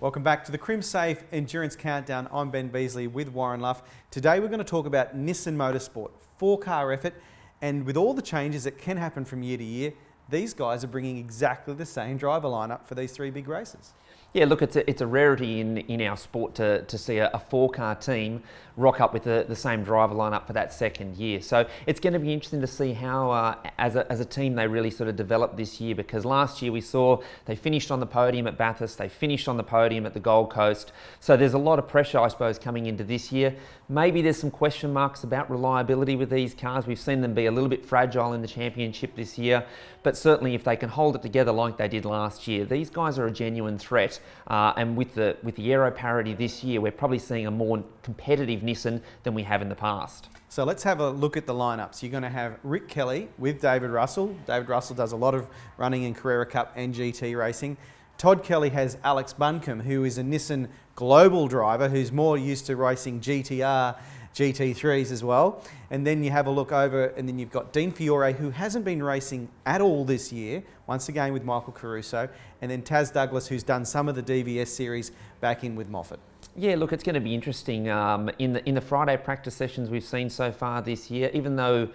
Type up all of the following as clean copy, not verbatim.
Welcome back to the Crimsafe Endurance Countdown. I'm Ben Beasley with Warren Luff. Today we're going to talk about Nissan Motorsport, 4-car effort, and with all the changes that can happen from year to year, these guys are bringing exactly the same driver lineup for these three big races. Yeah, look, it's a rarity in our sport to see a 4-car team rock up with the same driver lineup for that second year. So it's going to be interesting to see how, as a team, they really sort of develop this year, because last year we saw they finished on the podium at Bathurst, they finished on the podium at the Gold Coast. So there's a lot of pressure, I suppose, coming into this year. Maybe there's some question marks about reliability with these cars. We've seen them be a little bit fragile in the championship this year, but certainly if they can hold it together like they did last year, these guys are a genuine threat. And with the aero parity this year, we're probably seeing a more competitive Nissan than we have in the past. So let's have a look at the lineups. You're going to have Rick Kelly with David Russell. David Russell does a lot of running in Carrera Cup and GT racing. Todd Kelly has Alex Buncombe, who is a Nissan global driver who's more used to racing GTR, GT3s as well. And then you have a look over, and then you've got Dean Fiore, who hasn't been racing at all this year, once again with Michael Caruso, and then Taz Douglas, who's done some of the DVS series back in with Moffat. Yeah, look, it's going to be interesting. In the Friday practice sessions we've seen so far this year, even though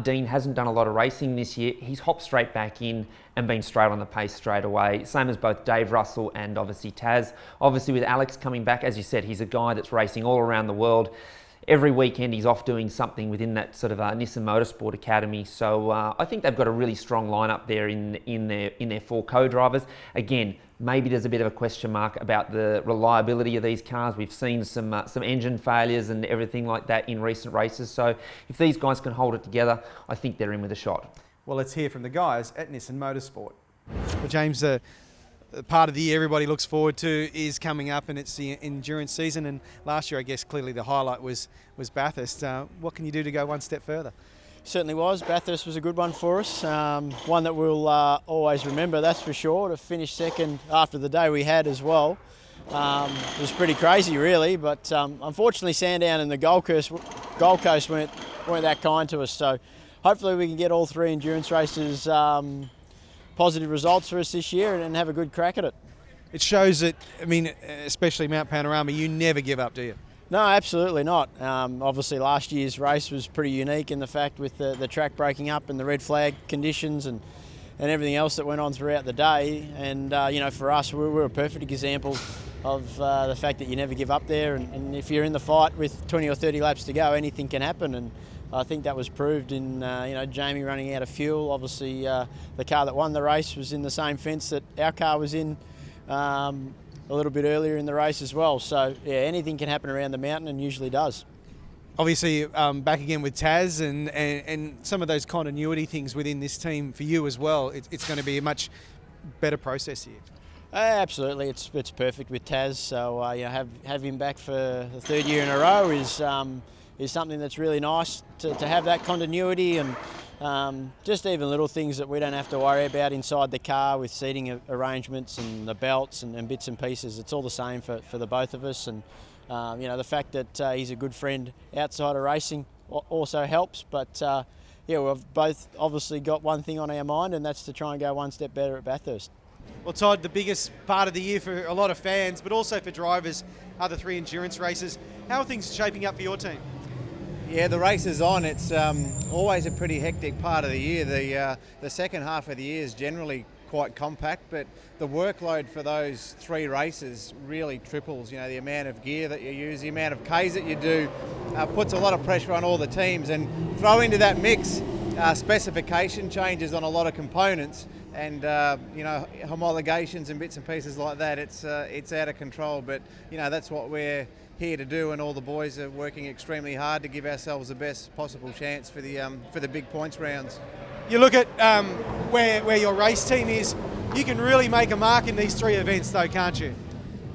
Dean hasn't done a lot of racing this year, he's hopped straight back in and been straight on the pace straight away. Same as both Dave Russell and obviously Taz. Obviously with Alex coming back, as you said, he's a guy that's racing all around the world. Every weekend he's off doing something within that sort of Nissan Motorsport Academy. So I think they've got a really strong lineup there in their 4 co-drivers. Again, maybe there's a bit of a question mark about the reliability of these cars. We've seen some engine failures and everything like that in recent races. So if these guys can hold it together, I think they're in with a shot. Well, let's hear from the guys at Nissan Motorsport. Well, James, the part of the year everybody looks forward to is coming up, and it's the endurance season. And last year, I guess, clearly the highlight was Bathurst. What can you do to go one step further? Certainly was. Bathurst was a good one for us. One that we'll always remember, that's for sure. To finish second after the day we had as well. It was pretty crazy, really. But unfortunately, Sandown and the Gold Coast weren't that kind to us. So hopefully we can get all 3 endurance races positive results for us this year and have a good crack at it. It shows that, I mean, especially Mount Panorama, you never give up, do you? No, absolutely not. Obviously last year's race was pretty unique in the fact with the track breaking up and the red flag conditions and everything else that went on throughout the day. And you know, for us, we're a perfect example of the fact that you never give up there, and if you're in the fight with 20 or 30 laps to go, anything can happen. And I think that was proved in you know, Jamie running out of fuel. Obviously the car that won the race was in the same fence that our car was in a little bit earlier in the race as well. So yeah, anything can happen around the mountain, and usually does. Obviously back again with Taz and some of those continuity things within this team for you as well. It's going to be a much better process here. Absolutely, it's perfect with Taz. So you know, have him back for the 3rd year in a row is something that's really nice to have that continuity, and just even little things that we don't have to worry about inside the car with seating arrangements and the belts and bits and pieces. It's all the same for the both of us, and you know, the fact that he's a good friend outside of racing also helps. But yeah, we've both obviously got one thing on our mind, and that's to try and go one step better at Bathurst. Well, Todd, the biggest part of the year for a lot of fans, but also for drivers, are the 3 endurance races. How are things shaping up for your team? Yeah, the race is on. It's always a pretty hectic part of the year. The second half of the year is generally quite compact, but the workload for those 3 races really triples. You know, the amount of gear that you use, the amount of Ks that you do, puts a lot of pressure on all the teams. And throw into that mix specification changes on a lot of components, and you know, homologations and bits and pieces like that. It's out of control, but you know, that's what we're here to do, and all the boys are working extremely hard to give ourselves the best possible chance for the big points rounds. You look at where your race team is, you can really make a mark in these 3 events though, can't you?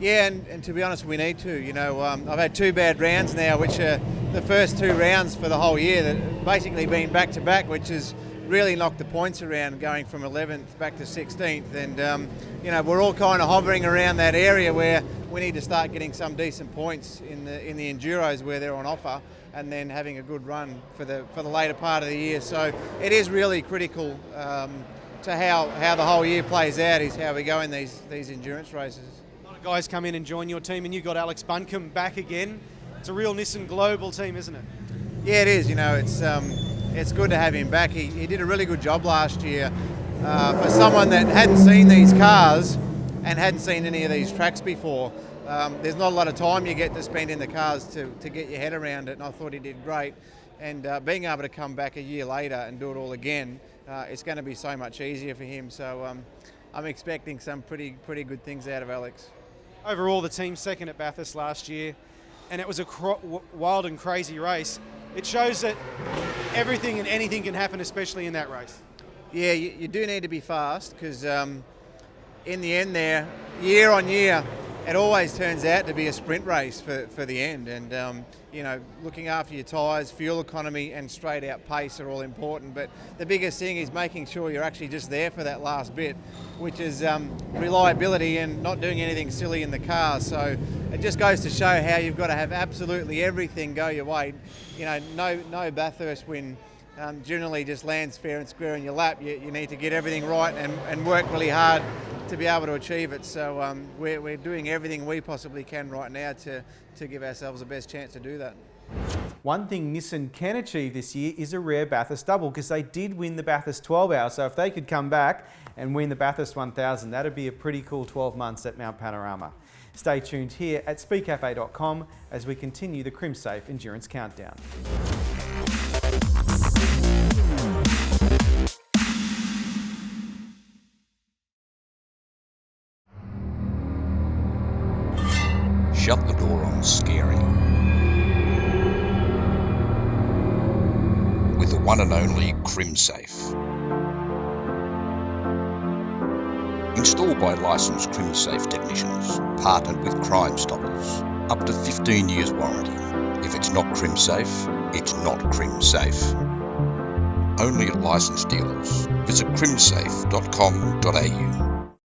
Yeah, and to be honest, we need to. You know, I've had 2 bad rounds now, which are the first 2 rounds for the whole year, that basically been back to back, which has really knocked the points around, going from 11th back to 16th. And you know, we're all kind of hovering around that area where we need to start getting some decent points in the enduros where they're on offer, and then having a good run for the later part of the year. So it is really critical to how the whole year plays out, is how we go in these endurance races. Not a guys come in and join your team, and you've got Alex Buncombe back again. It's a real Nissan global team, isn't it? Yeah, it is. You know, it's good to have him back. He did a really good job last year for someone that hadn't seen these cars and hadn't seen any of these tracks before. There's not a lot of time you get to spend in the cars to get your head around it, and I thought he did great. And being able to come back a year later and do it all again, it's going to be so much easier for him. So I'm expecting some pretty good things out of Alex. Overall, the team second at Bathurst last year, and it was a wild and crazy race. It shows that everything and anything can happen, especially in that race. Yeah, you do need to be fast, because in the end there, year on year, it always turns out to be a sprint race for the end. And you know, looking after your tyres, fuel economy and straight out pace are all important, but the biggest thing is making sure you're actually just there for that last bit, which is reliability and not doing anything silly in the car. So it just goes to show how you've got to have absolutely everything go your way. You know, no Bathurst win generally just lands fair and square in your lap. You need to get everything right and work really hard to be able to achieve it. So we're doing everything we possibly can right now to give ourselves the best chance to do that. One thing Nissan can achieve this year is a rare Bathurst double, because they did win the Bathurst 12 Hour. So if they could come back and win the Bathurst 1000, that'd be a pretty cool 12 months at Mount Panorama. Stay tuned here at speedcafe.com as we continue the Crimsafe Endurance Countdown. Shut the door on scary. With the one and only Crimsafe. Installed by licensed Crimsafe technicians, partnered with Crime Stoppers. Up to 15 years warranty. If it's not Crimsafe, it's not Crimsafe. Only at licensed dealers. Visit crimsafe.com.au.